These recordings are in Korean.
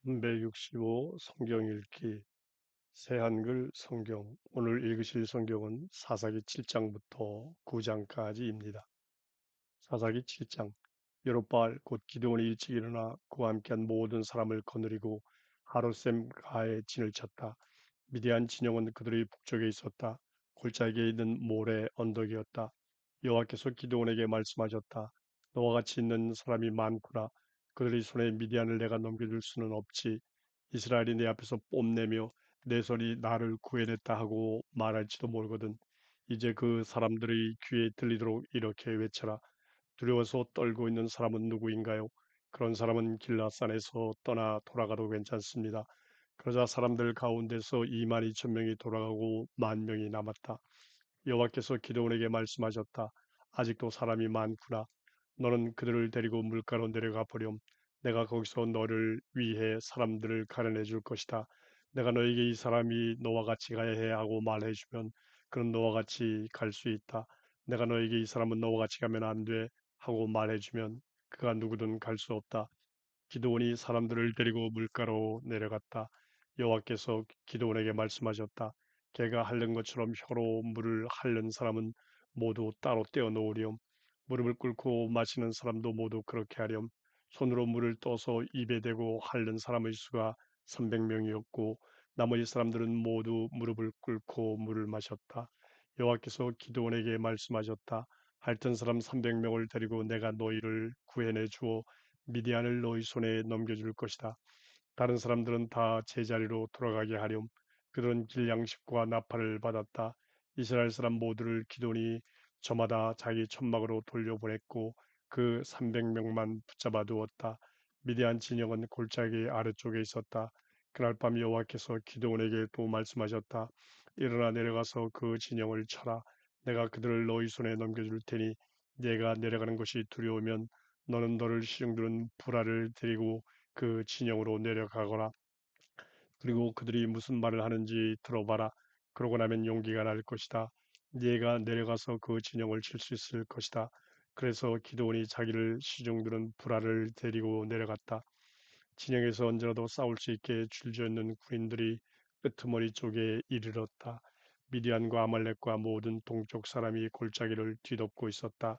365 성경 읽기 새한글 성경. 오늘 읽으실 성경은 사사기 7장부터 9장까지입니다. 사사기 7장. 여롯바알 곧 기드온이 일찍 일어나 그와 함께한 모든 사람을 거느리고 하롯셈 가에 진을 쳤다. 미디안 진영은 그들의 북쪽에 있었다. 골짜기에 있는 모래 언덕이었다. 여호와께서 기드온에게 말씀하셨다. 너와 같이 있는 사람이 많구나. 그들의 손에 미디안을 내가 넘겨줄 수는 없지. 이스라엘이 내 앞에서 뽐내며 내 손이 나를 구해냈다 하고 말할지도 모르거든. 이제 그 사람들의 귀에 들리도록 이렇게 외쳐라. 두려워서 떨고 있는 사람은 누구인가요? 그런 사람은 길라산에서 떠나 돌아가도 괜찮습니다. 그러자 사람들 가운데서 2만 2천 명이 돌아가고 1만 명이 남았다. 여호와께서 기드온에게 말씀하셨다. 아직도 사람이 많구나. 너는 그들을 데리고 물가로 내려가 보렴. 내가 거기서 너를 위해 사람들을 가려내 줄 것이다. 내가 너에게 이 사람이 너와 같이 가야 해 하고 말해주면 그는 너와 같이 갈 수 있다. 내가 너에게 이 사람은 너와 같이 가면 안 돼 하고 말해주면 그가 누구든 갈 수 없다. 기드온이 사람들을 데리고 물가로 내려갔다. 여호와께서 기드온에게 말씀하셨다. 개가 핥는 것처럼 혀로 물을 핥는 사람은 모두 따로 떼어 놓으렴. 무릎을 꿇고 마시는 사람도 모두 그렇게 하렴. 손으로 물을 떠서 입에 대고 핥는 사람의 수가 300명이었고 나머지 사람들은 모두 무릎을 꿇고 물을 마셨다. 여호와께서 기드온에게 말씀하셨다. 핥은 사람 300명을 데리고 내가 너희를 구해내 주어 미디안을 너희 손에 넘겨줄 것이다. 다른 사람들은 다 제자리로 돌아가게 하렴. 그들은 길 양식과 나팔을 받았다. 이스라엘 사람 모두를 기돈이 저마다 자기 천막으로 돌려보냈고 그 300명만 붙잡아 두었다. 미디안 진영은 골짜기 아래쪽에 있었다. 그날 밤 여호와께서 기드온에게 또 말씀하셨다. 일어나 내려가서 그 진영을 쳐라. 내가 그들을 너희 손에 넘겨줄 테니 내가 내려가는 것이 두려우면 너는 너를 시중드는 불알을 데리고 그 진영으로 내려가거라. 그리고 그들이 무슨 말을 하는지 들어봐라. 그러고 나면 용기가 날 것이다. 네가 내려가서 그 진영을 칠 수 있을 것이다. 그래서 기드온이 자기를 시중드는 불알을 데리고 내려갔다. 진영에서 언제라도 싸울 수 있게 줄지어 있는 군인들이 끄트머리 쪽에 이르렀다. 미디안과 아말렉과 모든 동쪽 사람이 골짜기를 뒤덮고 있었다.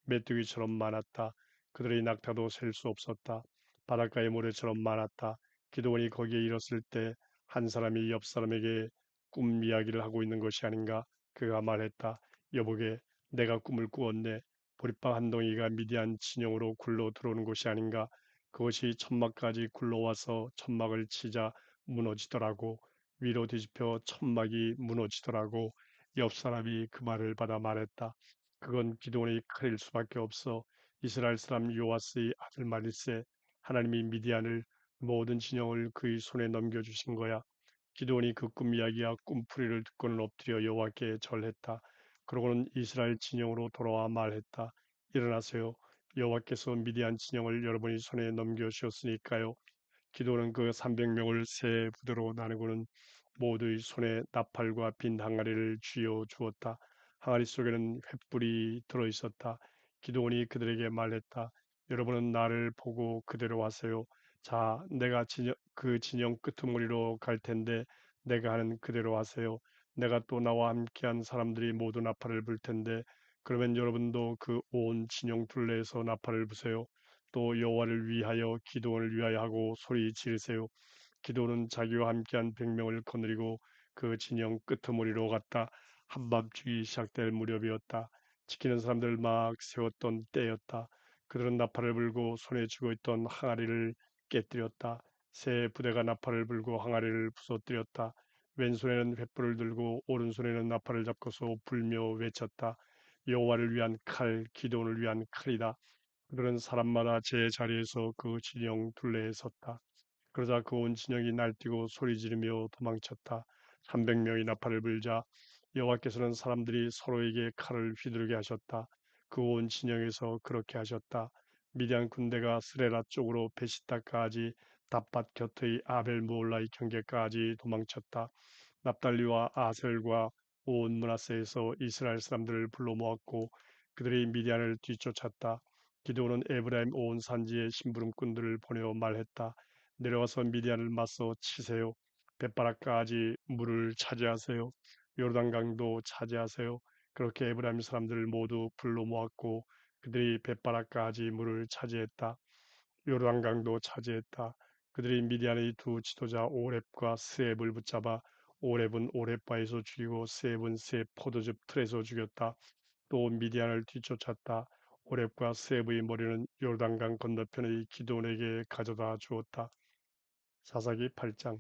메뚜기처럼 많았다. 그들의 낙타도 셀 수 없었다. 바닷가의 모래처럼 많았다. 기드온이 거기에 이르렀을 때 한 사람이 옆 사람에게 꿈 이야기를 하고 있는 것이 아닌가. 그가 말했다. 여보게, 내가 꿈을 꾸었네. 보리빵 한 덩이가 미디안 진영으로 굴러 들어오는 것이 아닌가. 그것이 천막까지 굴러와서 천막을 치자 무너지더라고. 위로 뒤집혀 천막이 무너지더라고. 옆 사람이 그 말을 받아 말했다. 그건 기드온의 칼일 수밖에 없어. 이스라엘 사람 요아스의 아들 말일세. 하나님이 미디안을 모든 진영을 그의 손에 넘겨주신 거야. 기드온이 그 꿈 이야기와 꿈풀이를 듣고는 엎드려 여호와께 절했다. 그러고는 이스라엘 진영으로 돌아와 말했다. 일어나세요. 여호와께서 미디안 진영을 여러분의 손에 넘겨주셨으니까요. 기도는 그 300명을 세 부대로 나누고는 모두의 손에 나팔과 빈 항아리를 쥐어 주었다. 항아리 속에는 횃불이 들어 있었다. 기도원이 그들에게 말했다. 여러분은 나를 보고 그대로 하세요. 자, 내가 그 진영 끄트머리로 갈 텐데 내가 하는 그대로 하세요. 내가 또 나와 함께한 사람들이 모두 나팔을 불 텐데 그러면 여러분도 그 온 진영 둘레에서 나팔을 부세요. 또 여호와를 위하여 기도원을 위하여 하고 소리 지르세요. 기도는 자기와 함께한 100명을 거느리고 그 진영 끄트머리로 갔다. 한밤중이 시작될 무렵이었다. 지키는 사람들 막 세웠던 때였다. 그들은 나팔을 불고 손에 쥐고 있던 항아리를 깨뜨렸다. 새 부대가 나팔을 불고 항아리를 부서뜨렸다. 왼손에는 횃불을 들고 오른손에는 나팔을 잡고서 불며 외쳤다. 여호와를 위한 칼, 기도를 위한 칼이다. 그들은 사람마다 제 자리에서 그 진영 둘레에 섰다. 그러자 그 온 진영이 날뛰고 소리 지르며 도망쳤다. 300명이 나팔을 불자 여호와께서는 사람들이 서로에게 칼을 휘두르게 하셨다. 그 온 진영에서 그렇게 하셨다. 미디안 군대가 스레라 쪽으로 베시타까지 답밭 곁의 아벨 무올라의 경계까지 도망쳤다. 납달리와 아셀과 온 므낫세에서 이스라엘 사람들을 불러 모았고 그들이 미디안을 뒤쫓았다. 기드온은 에브라임 온 산지에 심부름꾼들을 보내어 말했다. 내려와서 미디안을 맞서 치세요. 벳바락까지 물을 차지하세요. 요르단강도 차지하세요. 그렇게 에브라임 사람들을 모두 불러 모았고 그들이 벳바락까지 물을 차지했다. 요르단강도 차지했다. 그들이 미디안의 두 지도자 오렙과 스앱을 붙잡아 오렙은 오렙바에서 죽이고 스앱은 스앱 포도즙 틀에서 죽였다. 또 미디안을 뒤쫓았다. 오렙과 스앱의 머리는 요르단강 건너편의 기드온에게 가져다 주었다. 사사기 8장.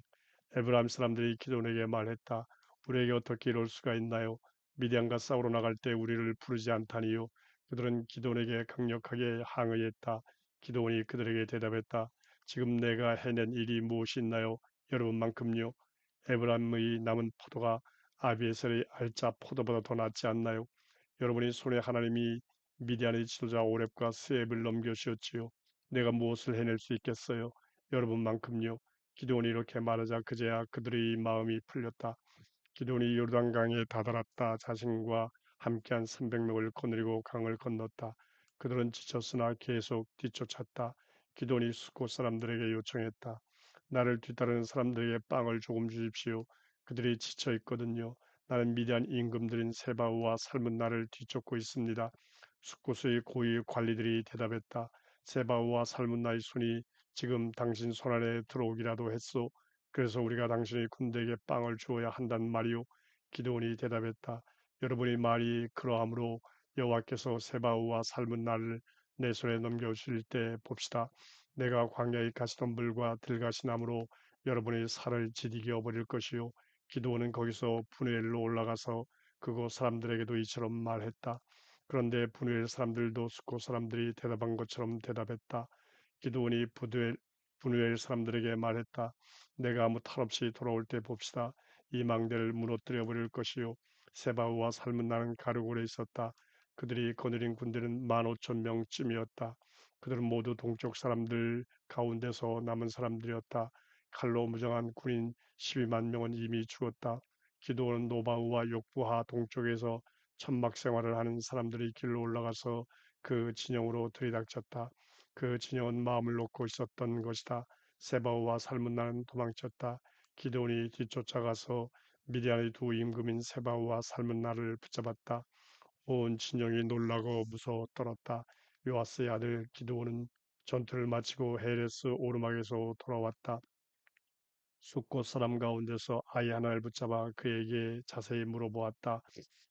에브라임 사람들이 기드온에게 말했다. 우리에게 어떻게 이럴 수가 있나요? 미디안과 싸우러 나갈 때 우리를 부르지 않다니요. 그들은 기드온에게 강력하게 항의했다. 기드온이 그들에게 대답했다. 지금 내가 해낸 일이 무엇이 있나요? 여러분만큼요. 에브라임의 남은 포도가 아비에셀의 알짜 포도보다 더 낫지 않나요? 여러분이 손에 하나님이 미디안의 지도자 오렙과 스앱을 넘겨주었지요. 내가 무엇을 해낼 수 있겠어요? 여러분만큼요. 기드온이 이렇게 말하자 그제야 그들의 마음이 풀렸다. 기드온이 요르단강에 다다랐다. 자신과 함께한 300명을 거느리고 강을 건넜다. 그들은 지쳤으나 계속 뒤쫓았다. 기드온이 수코 사람들에게 요청했다. 나를 뒤따르는 사람들에게 빵을 조금 주십시오. 그들이 지쳐 있거든요. 나는 미디안 임금들인 세바우와 삶은 나를 뒤쫓고 있습니다. 숫곳의 고위 관리들이 대답했다. 세바우와 삶은 나의 손이 지금 당신 손안에 들어오기라도 했소. 그래서 우리가 당신의 군대에게 빵을 주어야 한단 말이오. 기드온이 대답했다. 여러분의 말이 그러하므로 여호와께서 세바우와 삶은 나를 내 손에 넘겨주실 때 봅시다. 내가 광야에 가시던 불과 들가시나무로 여러분의 살을 지디겨 버릴 것이요. 기드온은 거기서 분회엘로 올라가서 그곳 사람들에게도 이처럼 말했다. 그런데 분회엘 사람들도 스코 사람들이 대답한 것처럼 대답했다. 기드온이 분회엘 사람들에게 말했다. 내가 아무 탈 없이 돌아올 때 봅시다. 이 망대를 무너뜨려 버릴 것이요. 세바우와 삶은 나는 가르골에 있었다. 그들이 거느린 군대는 15,000명쯤이었다. 그들은 모두 동쪽 사람들 가운데서 남은 사람들이었다. 칼로 무장한 군인 12만 명은 이미 죽었다. 기도는 노바우와 욕부하 동쪽에서 천막 생활을 하는 사람들이 길로 올라가서 그 진영으로 들이닥쳤다. 그 진영은 마음을 놓고 있었던 것이다. 세바우와 살문나는 도망쳤다. 기드온이 뒤쫓아가서 미디안의 두 임금인 세바우와 살문나를 붙잡았다. 온 진영이 놀라고 무서워 떨었다. 요아스의 아들 기드온은 전투를 마치고 헤레스 오르막에서 돌아왔다. 숫곳 사람 가운데서 아이 하나를 붙잡아 그에게 자세히 물어보았다.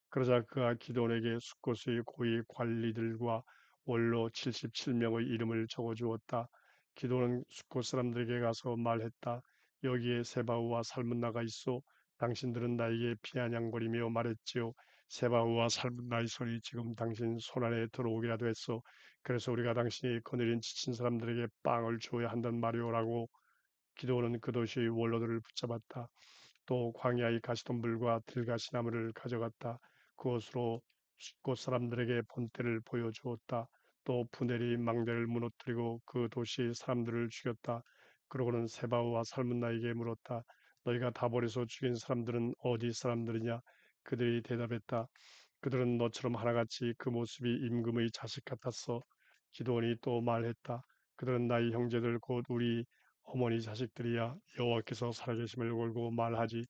그러자 그가 기드온에게 숫곳의 고위 관리들과 원로 77명의 이름을 적어주었다. 기드온은 숫곳 사람들에게 가서 말했다. 여기에 세바우와 살문나가 있어. 당신들은 나에게 피아냥거리며 말했지요. 세바우와 살문나의 손이 지금 당신 손안에 들어오기라도 했어. 그래서 우리가 당신이 거느린 지친 사람들에게 빵을 주어야 한단 말이오라고. 기드온은 그 도시의 원로들을 붙잡았다. 또 광야의 가시덤불과 들가시나무를 가져갔다. 그것으로 숫곳 사람들에게 본때를 보여주었다. 또 분헬이 망대를 무너뜨리고 그 도시의 사람들을 죽였다. 그러고는 세바우와 살문나에게 물었다. 너희가 다볼에서 죽인 사람들은 어디 사람들이냐? 그들이 대답했다. 그들은 너처럼 하나같이 그 모습이 임금의 자식 같았어. 기드온이 또 말했다. 그들은 나의 형제들 곧 우리 어머니 자식들이야. 여호와께서 살아계심을 걸고 말하지.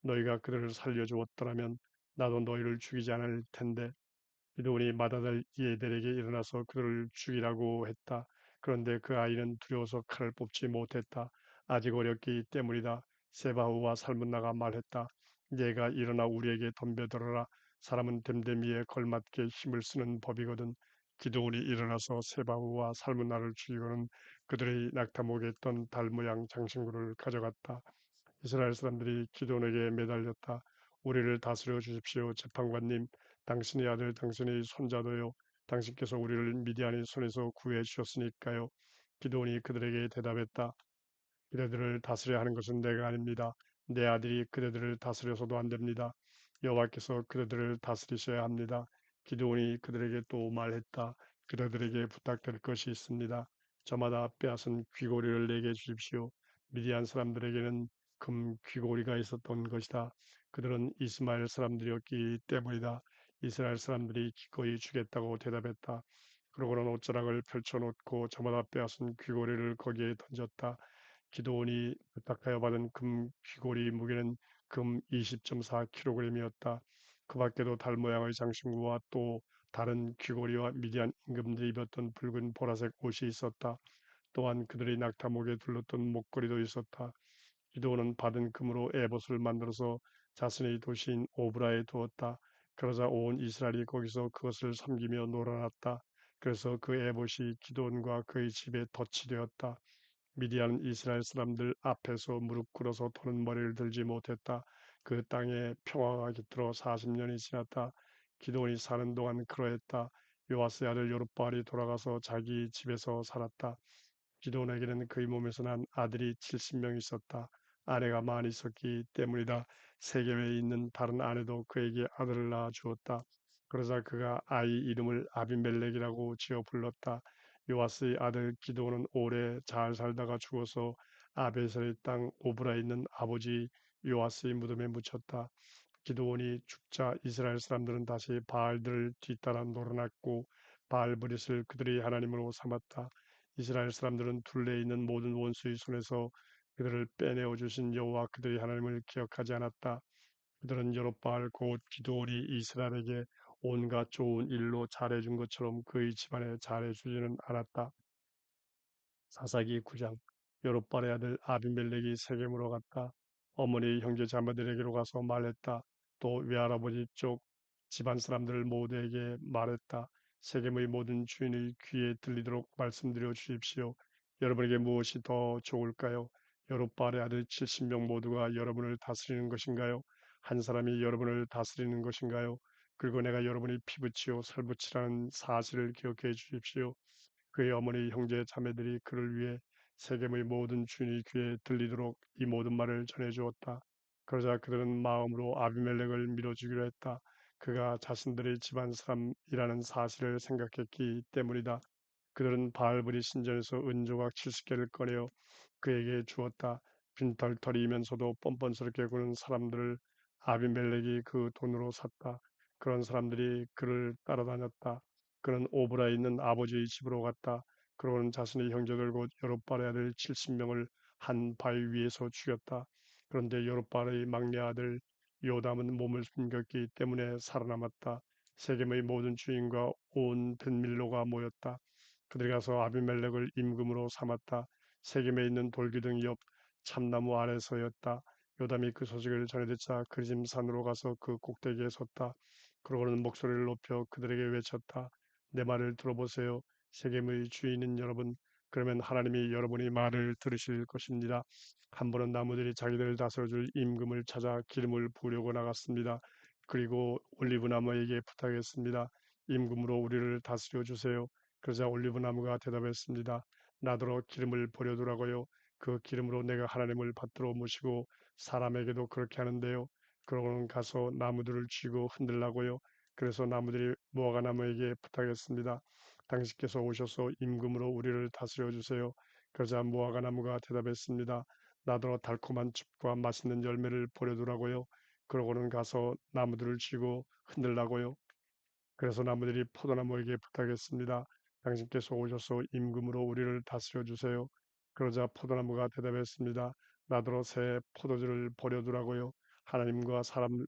너희가 그들을 살려주었더라면 나도 너희를 죽이지 않을 텐데. 기드온이 맏아들 예델에게 일어나서 그들을 죽이라고 했다. 그런데 그 아이는 두려워서 칼을 뽑지 못했다. 아직 어렸기 때문이다. 세바후와 살문나가 말했다. 얘가 일어나 우리에게 덤벼들어라. 사람은 됨됨이에 걸맞게 힘을 쓰는 법이거든. 기드온이 일어나서 세바후와 살문나를 죽이고는 그들의 낙타목에 있던 달 모양 장신구를 가져갔다. 이스라엘 사람들이 기드온에게 매달렸다. 우리를 다스려 주십시오. 재판관님, 당신의 아들, 당신의 손자도요. 당신께서 우리를 미디안의 손에서 구해 주셨으니까요. 기드온이 그들에게 대답했다. 그대들을 다스려야 하는 것은 내가 아닙니다. 내 아들이 그대들을 다스려서도 안 됩니다. 여호와께서 그대들을 다스리셔야 합니다. 기드온이 그들에게 또 말했다. 그대들에게 부탁드릴 것이 있습니다. 저마다 빼앗은 귀고리를 내게 주십시오. 미디안 사람들에게는 금 귀고리가 있었던 것이다. 그들은 이스마엘 사람들이었기 때문이다. 이스라엘 사람들이 기꺼이 주겠다고 대답했다. 그러고는 옷자락을 펼쳐놓고 저마다 빼앗은 귀고리를 거기에 던졌다. 기드온이 부탁하여 받은 금 귀고리 무게는 금 20.4kg이었다. 그 밖에도 달 모양의 장신구와 또 다른 귀고리와 미디안 임금들이 입었던 붉은 보라색 옷이 있었다. 또한 그들의 낙타목에 둘렀던 목걸이도 있었다. 기드온은 받은 금으로 에봇을 만들어서 자신의 도시인 오브라에 두었다. 그러자 온 이스라엘이 거기서 그것을 섬기며 놀아났다. 그래서 그 에봇이 기드온과 그의 집에 덫이 되었다. 미디안 이스라엘 사람들 앞에서 무릎 꿇어서 토는 머리를 들지 못했다. 그 땅에 평화가 깃들어 40년이 지났다. 기드온이 사는 동안 그러했다. 요아스의 아들 요르바알이 돌아가서 자기 집에서 살았다. 기드온에게는 그의 몸에서 난 아들이 70명 있었다. 아내가 많이 있었기 때문이다. 세계에 있는 다른 아내도 그에게 아들을 낳아 주었다. 그러자 그가 아이 이름을 아비멜렉이라고 지어 불렀다. 요아스의 아들 기드온은 오래 잘 살다가 죽어서 아베셀의 땅 오브라에 있는 아버지 요아스의 무덤에 묻혔다. 기드온이 죽자 이스라엘 사람들은 다시 바알들을 뒤따라 놀아났고 바알브릿을 그들의 하나님으로 삼았다. 이스라엘 사람들은 둘레에 있는 모든 원수의 손에서 그들을 빼내어 주신 여호와 그들의 하나님을 기억하지 않았다. 그들은 여롯바알 곧 기드온이 이스라엘에게 온갖 좋은 일로 잘해준 것처럼 그의 집안에 잘해주지는 않았다. 사사기 9장. 여롯바알의 아들 아비멜렉이 세겜으로 갔다. 어머니 형제 자매들에게로 가서 말했다. 또 외할아버지 쪽 집안 사람들 모두에게 말했다. 세겜의 모든 주인의 귀에 들리도록 말씀드려 주십시오. 여러분에게 무엇이 더 좋을까요? 여롯바알의 아들 70명 모두가 여러분을 다스리는 것인가요? 한 사람이 여러분을 다스리는 것인가요? 그리고 내가 여러분이 피붙이요 살붙이라는 사실을 기억해 주십시오. 그의 어머니 형제 자매들이 그를 위해 세겜의 모든 주인의 귀에 들리도록 이 모든 말을 전해 주었다. 그러자 그들은 마음으로 아비멜렉을 밀어주기로 했다. 그가 자신들의 집안 사람이라는 사실을 생각했기 때문이다. 그들은 바알브리 신전에서 은조각 70개를 꺼내어 그에게 주었다. 빈털터리이면서도 뻔뻔스럽게 구는 사람들을 아비멜렉이 그 돈으로 샀다. 그런 사람들이 그를 따라다녔다. 그는 오브라에 있는 아버지의 집으로 갔다. 그러고는 자신의 형제들 곧 여롯바알의 아들 70명을 한 바위 위에서 죽였다. 그런데 여롯바알의 막내 아들 요담은 몸을 숨겼기 때문에 살아남았다. 세겜의 모든 주인과 온 벤밀로가 모였다. 그들이 가서 아비멜렉을 임금으로 삼았다. 세겜에 있는 돌기둥 옆 참나무 아래서였다. 요담이 그 소식을 전해 듣자 그리짐 산으로 가서 그 꼭대기에 섰다. 그러고는 목소리를 높여 그들에게 외쳤다. 내 말을 들어보세요. 세겜의 주인인 여러분. 그러면 하나님이 여러분의 말을 들으실 것입니다. 한 번은 나무들이 자기들을 다스려줄 임금을 찾아 기름을 부으려고 나갔습니다. 그리고 올리브나무에게 부탁했습니다. 임금으로 우리를 다스려 주세요. 그러자 올리브나무가 대답했습니다. 나더러 기름을 버려두라고요. 그 기름으로 내가 하나님을 받들어 모시고 사람에게도 그렇게 하는데요. 그러고는 가서 나무들을 쥐고 흔들라고요. 그래서 나무들이 무화과 나무에게 부탁했습니다. 당신께서 오셔서 임금으로 우리를 다스려 주세요. 그러자 무화과 나무가 대답했습니다. 나더러 달콤한 즙과 맛있는 열매를 버려두라고요. 그러고는 가서 나무들을 쥐고 흔들라고요. 그래서 나무들이 포도나무에게 부탁했습니다. 당신께서 오셔서 임금으로 우리를 다스려 주세요. 그러자 포도나무가 대답했습니다. 나더러 새 포도주를 버려두라고요. 하나님과 사람을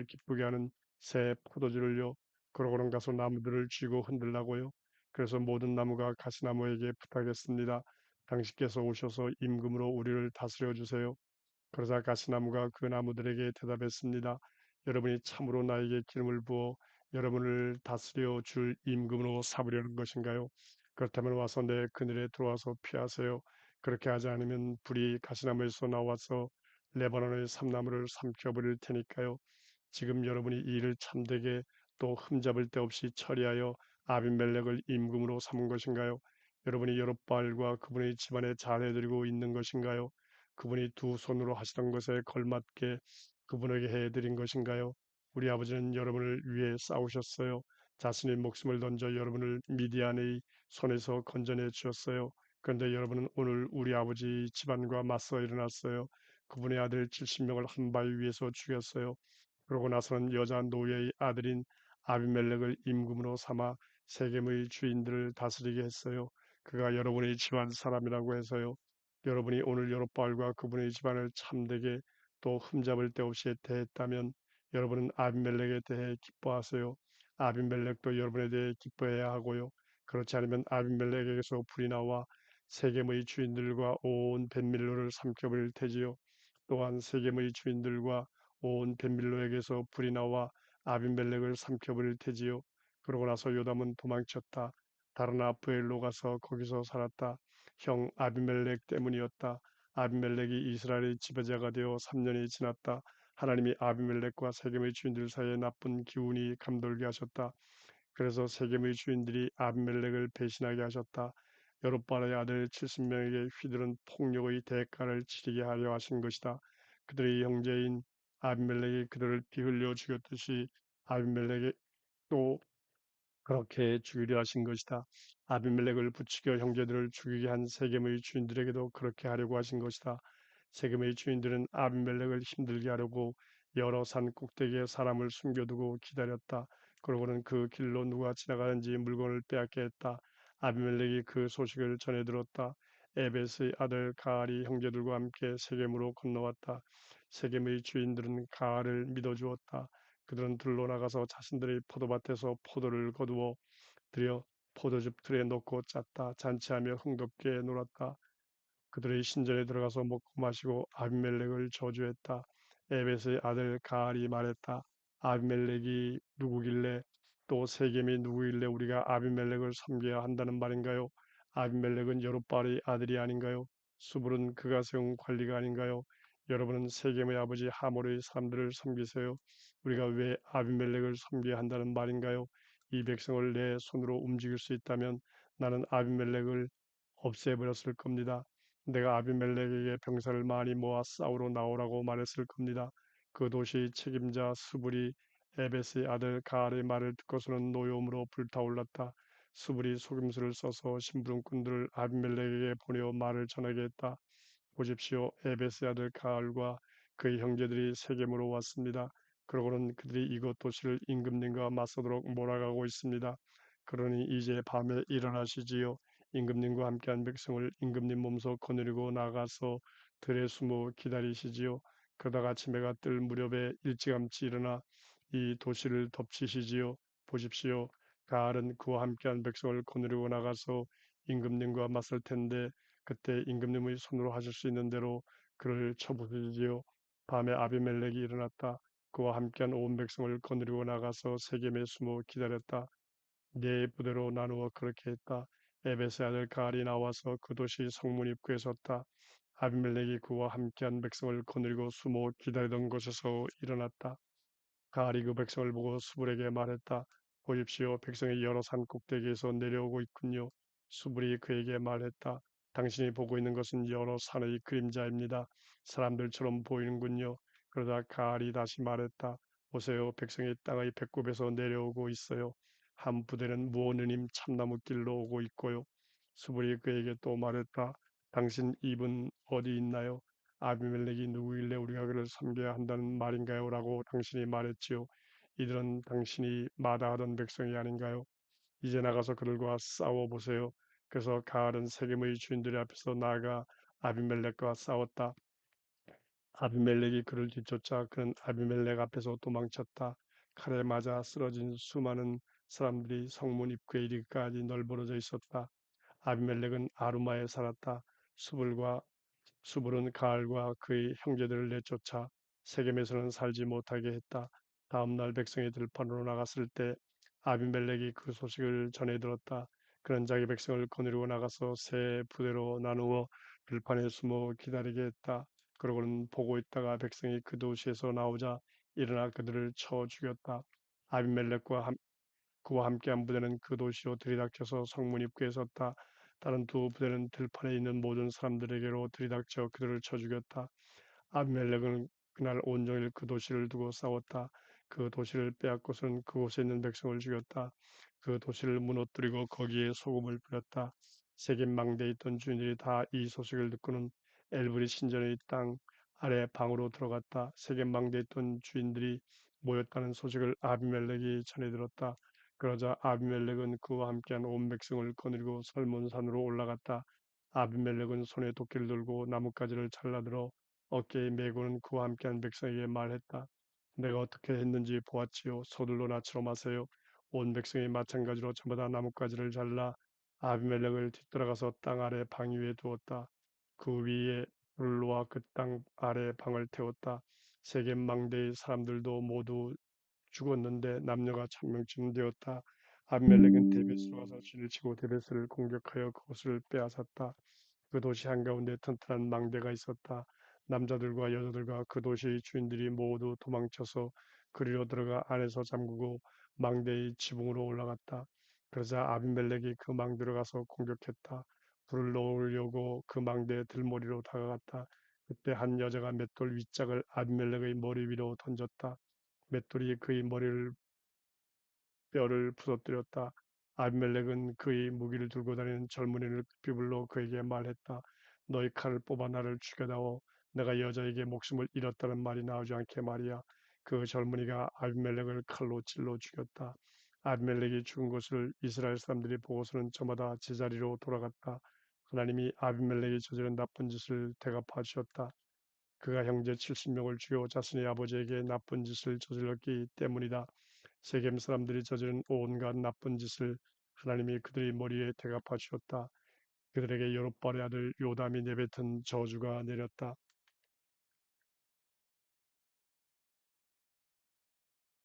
기쁘게 하는 새 포도주를요. 그러고는 가서 나무들을 쥐고 흔들라고요. 그래서 모든 나무가 가시나무에게 부탁했습니다. 당신께서 오셔서 임금으로 우리를 다스려 주세요. 그러자 가시나무가 그 나무들에게 대답했습니다. 여러분이 참으로 나에게 기름을 부어 여러분을 다스려 줄 임금으로 삼으려는 것인가요? 그렇다면 와서 내 그늘에 들어와서 피하세요. 그렇게 하지 않으면 불이 가시나무에서 나와서 레바논의 삼나무를 삼켜버릴 테니까요. 지금 여러분이 이 일을 참되게 또 흠잡을 데 없이 처리하여 아비멜렉을 임금으로 삼은 것인가요? 여러분이 여롯바알과 그분의 집안에 잘해드리고 있는 것인가요? 그분이 두 손으로 하시던 것에 걸맞게 그분에게 해드린 것인가요? 우리 아버지는 여러분을 위해 싸우셨어요. 자신의 목숨을 던져 여러분을 미디안의 손에서 건져내 주셨어요. 그런데 여러분은 오늘 우리 아버지 집안과 맞서 일어났어요. 그분의 아들 70명을 한 바위 위에서 죽였어요. 그러고 나서는 여자 노예의 아들인 아비멜렉을 임금으로 삼아 세겜의 주인들을 다스리게 했어요. 그가 여러분의 집안 사람이라고 해서요. 여러분이 오늘 여롯바알과 그분의 집안을 참되게 또 흠잡을 데 없이 대했다면 여러분은 아비멜렉에 대해 기뻐하세요. 아비멜렉도 여러분에 대해 기뻐해야 하고요. 그렇지 않으면 아비멜렉에게서 불이 나와 세겜의 주인들과 온 벳밀로를 삼켜버릴 테지요. 또한 세겜의 주인들과 온 벳밀로에게서 불이 나와 아비멜렉을 삼켜버릴 테지요. 그러고 나서 요담은 도망쳤다. 다른 아프엘로 가서 거기서 살았다. 형 아비멜렉 때문이었다. 아비멜렉이 이스라엘의 지배자가 되어 3년이 지났다. 하나님이 아비멜렉과 세겜의 주인들 사이에 나쁜 기운이 감돌게 하셨다. 그래서 세겜의 주인들이 아비멜렉을 배신하게 하셨다. 여롯바알의 아들 70명에게 휘두른 폭력의 대가를 치르게 하려 하신 것이다. 그들의 형제인 아비멜렉이 그들을 피 흘려 죽였듯이 아비멜렉이 또 그렇게 죽이려 하신 것이다. 아비멜렉을 부추겨 형제들을 죽이게 한 세겜의 주인들에게도 그렇게 하려고 하신 것이다. 세겜의 주인들은 아비멜렉을 힘들게 하려고 여러 산 꼭대기에 사람을 숨겨두고 기다렸다. 그러고는 그 길로 누가 지나가는지 물건을 빼앗게 했다. 아비멜렉이 그 소식을 전해 들었다. 에벳의 아들 가알이 형제들과 함께 세겜으로 건너왔다. 세겜의 주인들은 가알을 믿어주었다. 그들은 들로 나가서 자신들의 포도밭에서 포도를 거두어 들여 포도즙 틀에 넣고 짰다. 잔치하며 흥겹게 놀았다. 그들의 신전에 들어가서 먹고 마시고 아비멜렉을 저주했다. 에벳의 아들 가알이 말했다. 아비멜렉이 누구길래 또 세겜이 누구길래 우리가 아비멜렉을 섬겨야 한다는 말인가요? 아비멜렉은 여룹바알의 아들이 아닌가요? 수불은 그가 세운 관리가 아닌가요? 여러분은 세겜의 아버지 하몰의 사람들을 섬기세요. 우리가 왜 아비멜렉을 섬겨야 한다는 말인가요? 이 백성을 내 손으로 움직일 수 있다면 나는 아비멜렉을 없애버렸을 겁니다. 내가 아비멜렉에게 병사를 많이 모아 싸우러 나오라고 말했을 겁니다. 그 도시 책임자 스불이 에베스의 아들 가알의 말을 듣고서는 노여움으로 불타올랐다. 스불이 속임수를 써서 심부름꾼들을 아비멜렉에게 보내어 말을 전하게 했다. 보십시오. 에베스의 아들 가알과 그의 형제들이 세겜으로 왔습니다. 그러고는 그들이 이곳 도시를 임금님과 맞서도록 몰아가고 있습니다. 그러니 이제 밤에 일어나시지요. 임금님과 함께한 백성을 임금님 몸소 거느리고 나가서 들에 숨어 기다리시지요. 그러다가 아침에가 뜰 무렵에 일찌감치 일어나 이 도시를 덮치시지요. 보십시오. 가을은 그와 함께한 백성을 거느리고 나가서 임금님과 맞설 텐데 그때 임금님의 손으로 하실 수 있는 대로 그를 쳐부수지요. 밤에 아비멜렉이 일어났다. 그와 함께한 온 백성을 거느리고 나가서 세겜에 숨어 기다렸다. 네 부대로 나누어 그렇게 했다. 에베스의 아들 가알이 나와서 그 도시 성문 입구에 섰다. 아비멜렉이 그와 함께한 백성을 거느리고 숨어 기다리던 곳에서 일어났다. 가알이 그 백성을 보고 수불에게 말했다. 보십시오. 백성이 여러 산 꼭대기에서 내려오고 있군요. 수불이 그에게 말했다. 당신이 보고 있는 것은 여러 산의 그림자입니다. 사람들처럼 보이는군요. 그러다 가알이 다시 말했다. 보세요. 백성이 땅의 배꼽에서 내려오고 있어요. 한 부대는 무오느님 참나무 길로 오고 있고요. 수불이 그에게 또 말했다. 당신 입은 어디 있나요? 아비멜렉이 누구길래 우리가 그를 섬겨야 한다는 말인가요? 라고 당신이 말했지요. 이들은 당신이 마다하던 백성이 아닌가요? 이제 나가서 그들과 싸워보세요. 그래서 가알은 세겜의 주인들 앞에서 나아가 아비멜렉과 싸웠다. 아비멜렉이 그를 뒤쫓아 그는 아비멜렉 앞에서 도망쳤다. 칼에 맞아 쓰러진 수많은 사람들이 성문 입구에 이르기까지 널브러져 있었다. 아비멜렉은 아루마에 살았다. 수불과 수불은 가알과 그의 형제들을 내쫓아 세겜에서는 살지 못하게 했다. 다음 날 백성이 들판으로 나갔을 때 아비멜렉이 그 소식을 전해 들었다. 그는 자기 백성을 거느리고 나가서 세 부대로 나누어 들판에 숨어 기다리게 했다. 그러고는 보고 있다가 백성이 그 도시에서 나오자 일어나 그들을 쳐 죽였다. 아비멜렉과 그와 함께한 부대는 그 도시로 들이닥쳐서 성문 입구에 섰다. 다른 두 부대는 들판에 있는 모든 사람들에게로 들이닥쳐 그들을 쳐 죽였다. 아비멜렉은 그날 온종일 그 도시를 두고 싸웠다. 그 도시를 빼앗고서는 그곳에 있는 백성을 죽였다. 그 도시를 무너뜨리고 거기에 소금을 뿌렸다. 세겜 망대에 있던 주인들이 다 이 소식을 듣고는 엘브리 신전의 땅 아래 방으로 들어갔다. 세겜 망대에 있던 주인들이 모였다는 소식을 아비멜렉이 전해 들었다. 그러자 아비멜렉은 그와 함께한 온 백성을 거느리고 설문산으로 올라갔다. 아비멜렉은 손에 도끼를 들고 나뭇가지를 잘라들어 어깨에 메고는 그와 함께한 백성에게 말했다. 내가 어떻게 했는지 보았지요. 서둘러 나처럼 하세요. 온 백성이 마찬가지로 저마다 나뭇가지를 잘라 아비멜렉을 뒤돌아가서 땅 아래 방 위에 두었다. 그 위에 불을 놓아 그 땅 아래 방을 태웠다. 세겜 망대의 사람들도 모두 죽었는데 남녀가 1000명쯤 되었다. 아비멜렉은 데베스로 가서 진을 치고 데베스를 공격하여 그것을 빼앗았다. 그 도시 한가운데 튼튼한 망대가 있었다. 남자들과 여자들과 그 도시의 주인들이 모두 도망쳐서 그리로 들어가 안에서 잠그고 망대의 지붕으로 올라갔다. 그러자 아비멜렉이 그 망대로 가서 공격했다. 불을 놓으려고 그 망대의 들머리로 다가갔다. 그때 한 여자가 맷돌 윗짝을 아비멜렉의 머리 위로 던졌다. 맷돌이 그의 머리를 뼈를 부서뜨렸다. 아비멜렉은 그의 무기를 들고 다니는 젊은이를 급히 불러 그에게 말했다. 너희 칼을 뽑아 나를 죽여다오. 내가 여자에게 목숨을 잃었다는 말이 나오지 않게 말이야. 그 젊은이가 아비멜렉을 칼로 찔러 죽였다. 아비멜렉이 죽은 것을 이스라엘 사람들이 보고서는 저마다 제자리로 돌아갔다. 하나님이 아비멜렉이 저지른 나쁜 짓을 대갚아 주셨다. 그가 형제 70명을 죽여 자신의 아버지에게 나쁜 짓을 저질렀기 때문이다. 세겜 사람들이 저지른 온갖 나쁜 짓을 하나님이 그들의 머리에 대갚아 주었다. 그들에게 여룹발의 아들 요담이 내뱉은 저주가 내렸다.